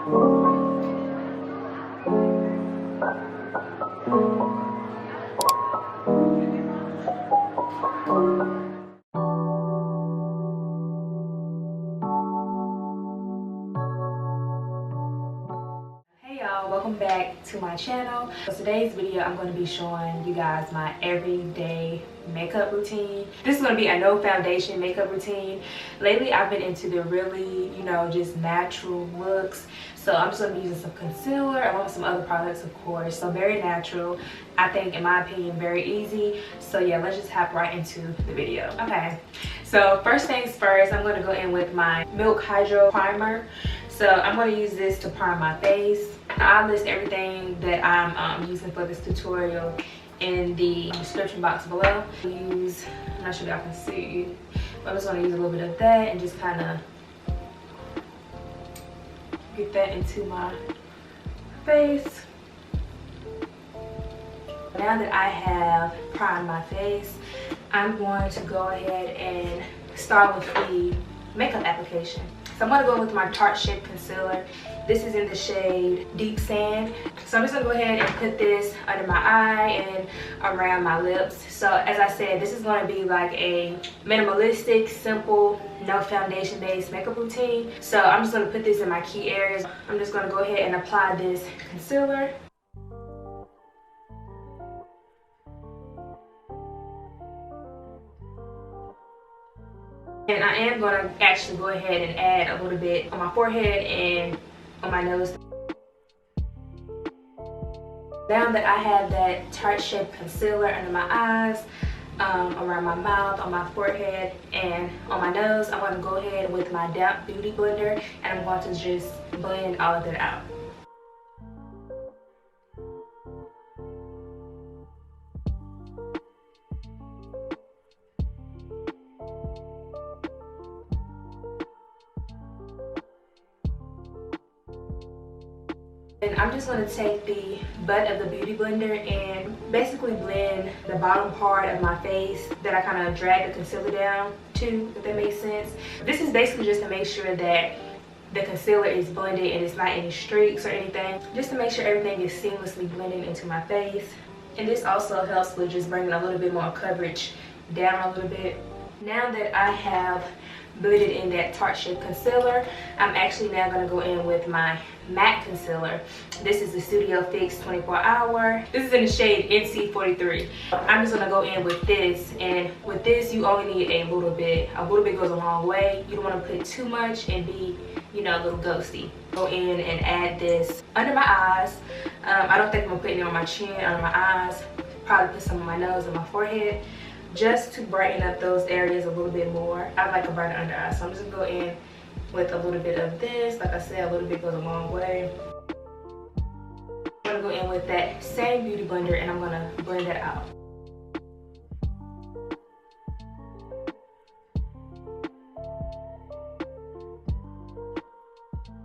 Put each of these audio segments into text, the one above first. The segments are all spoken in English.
Welcome back to my channel. For today's video, I'm going to be showing you guys my everyday makeup routine. This is going to be a no foundation makeup routine. Lately I've been into the really, just natural looks, so I'm just going to be using some concealer along with some other products, of course. So very natural, I think, in my opinion, very easy. So yeah, let's just hop right into the video. Okay, so first things first, I'm going to go in with my Milk Hydro Primer. So I'm going to use this to prime my face. I'll list everything that I'm using for this tutorial in the description box below. I'm not sure if y'all can see, but I'm just going to use a little bit of that and just kind of get that into my face. Now that I have primed my face, I'm going to go ahead and start with the makeup application. So I'm going to go with my Tarte Shape Concealer. This is in the shade Deep Sand. So I'm just going to go ahead and put this under my eye and around my lips. So as I said, this is going to be like a minimalistic, simple, no foundation based makeup routine. So I'm just going to put this in my key areas. I'm just going to go ahead and apply this concealer. And I am going to actually go ahead and add a little bit on my forehead and on my nose. Now that I have that Tarte Shape Concealer under my eyes, around my mouth, on my forehead, and on my nose, I'm going to go ahead with my damp beauty blender and I'm going to just blend all of it out. And I'm just going to take the butt of the beauty blender and basically blend the bottom part of my face that I kind of drag the concealer down to, if that makes sense. This is basically just to make sure that the concealer is blended and it's not any streaks or anything. Just to make sure everything is seamlessly blending into my face. And this also helps with just bringing a little bit more coverage down a little bit. Now that I have blended in that Tarte Shape Concealer, I'm actually now going to go in with my matte concealer. This is the Studio Fix 24 Hour. This is in the shade NC43. I'm just going to go in with this, and with this you only need a little bit. A little bit goes a long way. You don't want to put too much and be, a little ghosty. Go in and add this under my eyes. I don't think I'm going to put it on my chin, under my eyes. Probably put some on my nose and my forehead, just to brighten up those areas a little bit more. I like a brighter under eye, so I'm just gonna go in with a little bit of this. Like I said, a little bit goes a long way. I'm gonna go in with that same beauty blender and I'm gonna blend that out.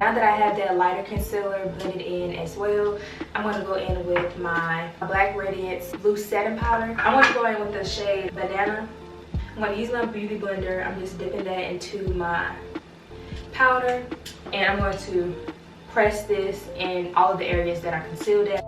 Now that I have that lighter concealer blended in as well, I'm going to go in with my Black Radiance Loose Setting Powder. I want to go in with the shade Banana. I'm going to use my beauty blender. I'm just dipping that into my powder, and I'm going to press this in all of the areas that I concealed at.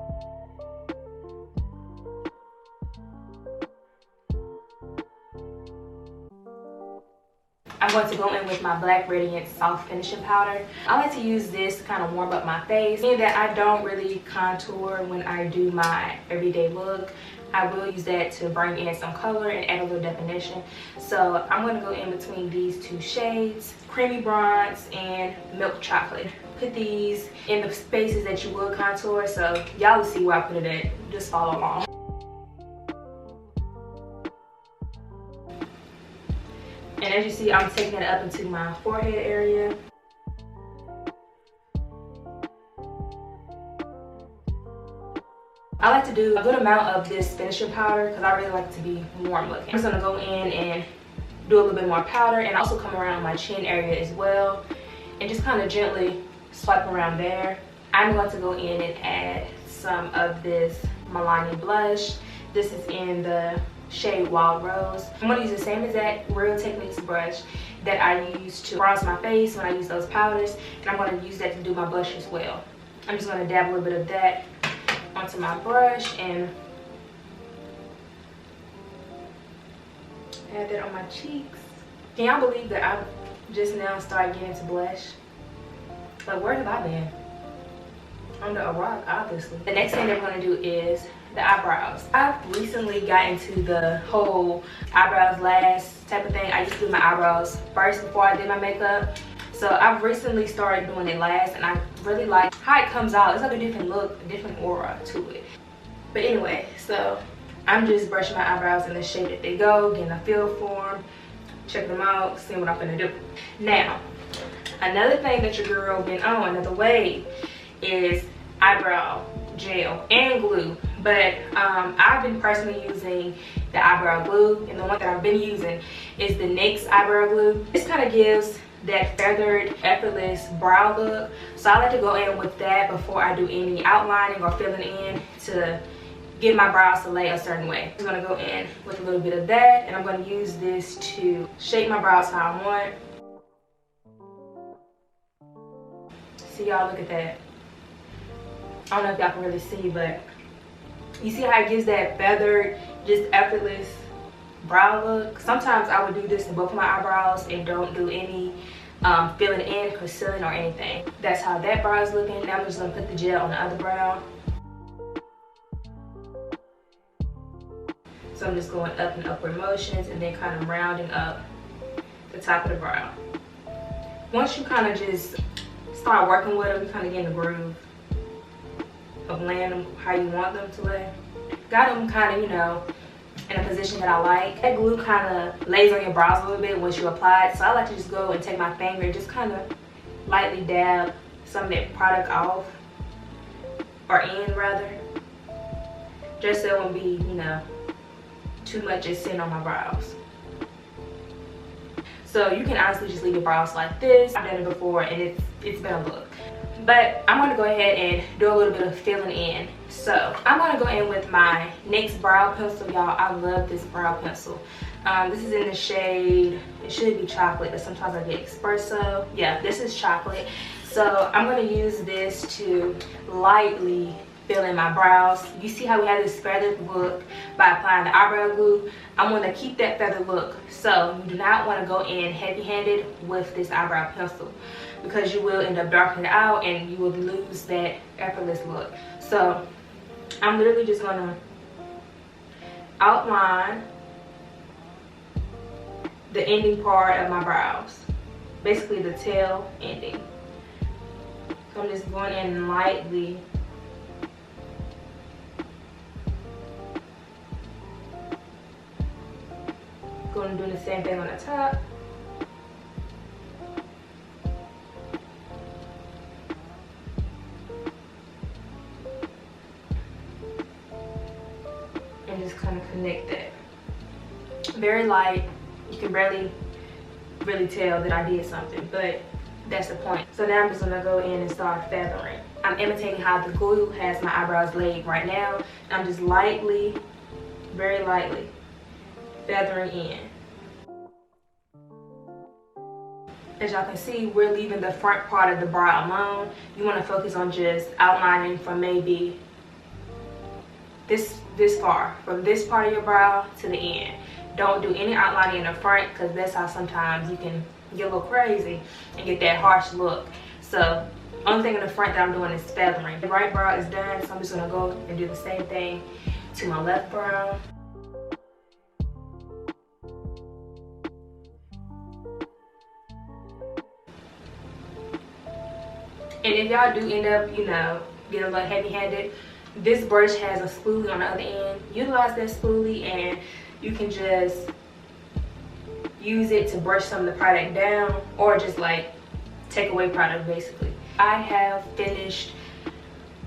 I'm going to go in with my Black Radiance Soft Finishing Powder. I like to use this to kind of warm up my face. Being that I don't really contour when I do my everyday look, I will use that to bring in some color and add a little definition. So I'm going to go in between these two shades, Creamy Bronze and Milk Chocolate. Put these in the spaces that you will contour, so y'all will see where I put it at. Just follow along. And as you see, I'm taking it up into my forehead area. I like to do a good amount of this finishing powder because I really like it to be warm looking. I'm just going to go in and do a little bit more powder and also come around my chin area as well. And just kind of gently swipe around there. I'm going to go in and add some of this Milani blush. This is in the shade Wild Rose. I'm going to use the same exact Real Techniques brush that I use to bronze my face when I use those powders, and I'm going to use that to do my blush as well. I'm just going to dab a little bit of that onto my brush and add that on my cheeks. Can y'all believe that I just now started getting to blush? Like, where have I been? Under a rock, obviously. The next thing that we're going to do is the eyebrows. I've recently got into the whole eyebrows last type of thing. I used to do my eyebrows first before I did my makeup. So I've recently started doing it last, and I really like how it comes out. It's like a different look, a different aura to it. But anyway, so I'm just brushing my eyebrows in the shape that they go, getting a feel for them, checking them out, seeing what I'm gonna do. Now, another thing that your girl been on, another wave, is eyebrow gel and glue. But I've been personally using the eyebrow glue, and the one that I've been using is the NYX eyebrow glue. This kind of gives that feathered, effortless brow look. So I like to go in with that before I do any outlining or filling in to get my brows to lay a certain way. I'm gonna go in with a little bit of that, and I'm gonna use this to shape my brows how I want. See y'all, look at that. I don't know if y'all can really see, but you see how it gives that feathered, just effortless brow look? Sometimes I would do this in both of my eyebrows and don't do any filling in, concealing, or anything. That's how that brow is looking. Now I'm just gonna put the gel on the other brow. So I'm just going up in upward motions and then kind of rounding up the top of the brow. Once you kind of just start working with them, you kind of get in the groove of laying them how you want them to lay. Got them kind of, you know, in a position that I like. That glue kind of lays on your brows a little bit once you apply it. So I like to just go and take my finger and just kind of lightly dab some of that product off, or in rather, just so it won't be, you know, too much just sitting on my brows. So you can honestly just leave your brows like this. I've done it before and it's been a look. But I'm going to go ahead and do a little bit of filling in. So I'm going to go in with my NYX brow pencil, y'all. I love this brow pencil. This is in the shade, it should be chocolate, but sometimes I get espresso. Yeah, this is chocolate. So I'm going to use this to lightly fill in my brows. You see how we have this feathered look by applying the eyebrow glue? I'm going to keep that feathered look. So you do not want to go in heavy-handed with this eyebrow pencil, because you will end up darkening it out and you will lose that effortless look. So I'm literally just going to outline the ending part of my brows, basically the tail ending. So I'm just going in lightly. Going to do the same thing on the top. And just kind of connect that. Very light. You can barely really tell that I did something, but that's the point. So now I'm just gonna go in and start feathering. I'm imitating how the glue has my eyebrows laid right now. I'm just lightly, very lightly feathering in. As y'all can see, we're leaving the front part of the brow alone. You want to focus on just outlining from maybe this far, from this part of your brow to the end. Don't do any outlining in the front, because that's how sometimes you can get a little crazy and get that harsh look. So only thing in the front that I'm doing is feathering. The right brow is done, so I'm just going to go and do the same thing to my left brow. And if y'all do end up, you know, getting a little heavy-handed, this brush has a spoolie on the other end. Utilize that spoolie and you can just use it to brush some of the product down, or just like take away product basically. I have finished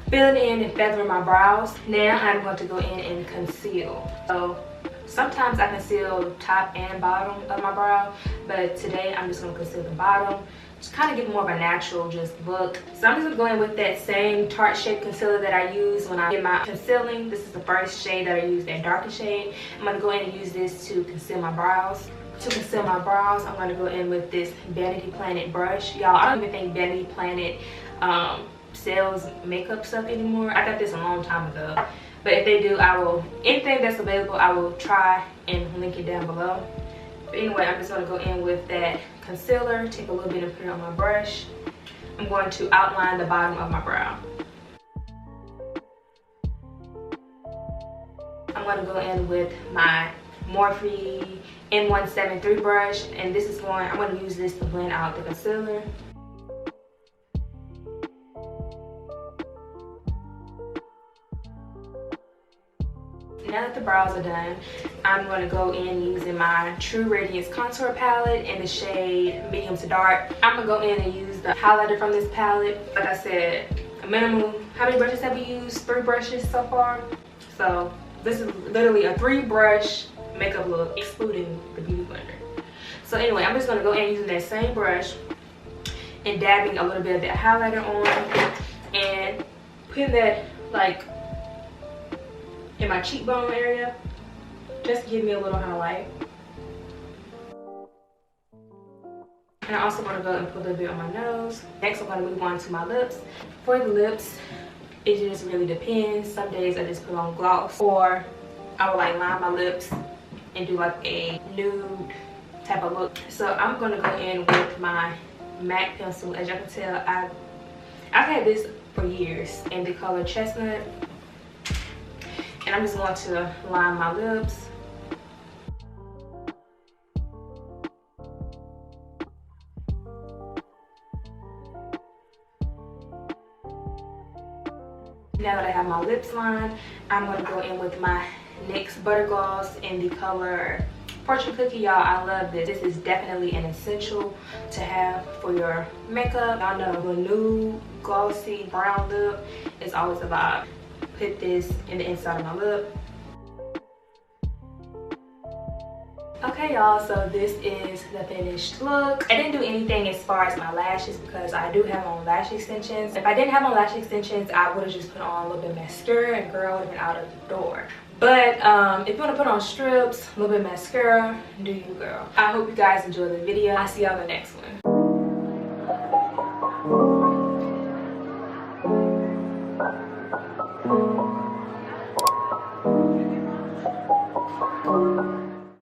filling in and feathering my brows. Now I'm going to go in and conceal. So sometimes I conceal top and bottom of my brow, but today I'm just going to conceal the bottom just kind of give more of a natural just look. So I'm just going to go in with that same Tarte shade concealer that I use when I get my concealing. This is the first shade that I use, that darker shade. I'm going to go in and use this to conceal my brows. To conceal my brows, I'm going to go in with this Vanity Planet brush. Y'all, I don't even think Vanity Planet sells makeup stuff anymore. I got this a long time ago. But if they do, I will, anything that's available, I will try and link it down below. But anyway, I'm just going to go in with that concealer, take a little bit and put it on my brush. I'm going to outline the bottom of my brow. I'm going to go in with my Morphe M173 brush, and this is going, I'm going to use this to blend out the concealer. Now that the brows are done, I'm going to go in using my True Radiance contour palette in the shade medium to dark. I'm going to go in and use the highlighter from this palette. Like I said, a minimum, how many brushes have we used? 3 brushes so far. So this is literally a 3 brush makeup look, excluding the Beauty Blender. So anyway, I'm just going to go in using that same brush and dabbing a little bit of that highlighter on and putting that like in my cheekbone area, just to give me a little highlight. And I also want to go and put a little bit on my nose. Next, I'm going to move on to my lips. For the lips, it just really depends. Some days I just put on gloss, or I will like line my lips and do like a nude type of look. So I'm going to go in with my MAC pencil. As you can tell, I've had this for years in the color Chestnut. And I'm just going to line my lips. Now that I have my lips lined, I'm going to go in with my NYX Butter Gloss in the color Fortune Cookie. Y'all, I love this. This is definitely an essential to have for your makeup. Y'all know a nude, glossy, brown lip is always a vibe. Put this in the inside of my lip. Okay y'all, so this is the finished look. I didn't do anything as far as my lashes because I do have on lash extensions. If I didn't have on lash extensions, I would have just put on a little bit of mascara and girl would have been out of the door. But if you want to put on strips, a little bit of mascara, do you girl. I hope you guys enjoyed the video. I'll see y'all in the next one.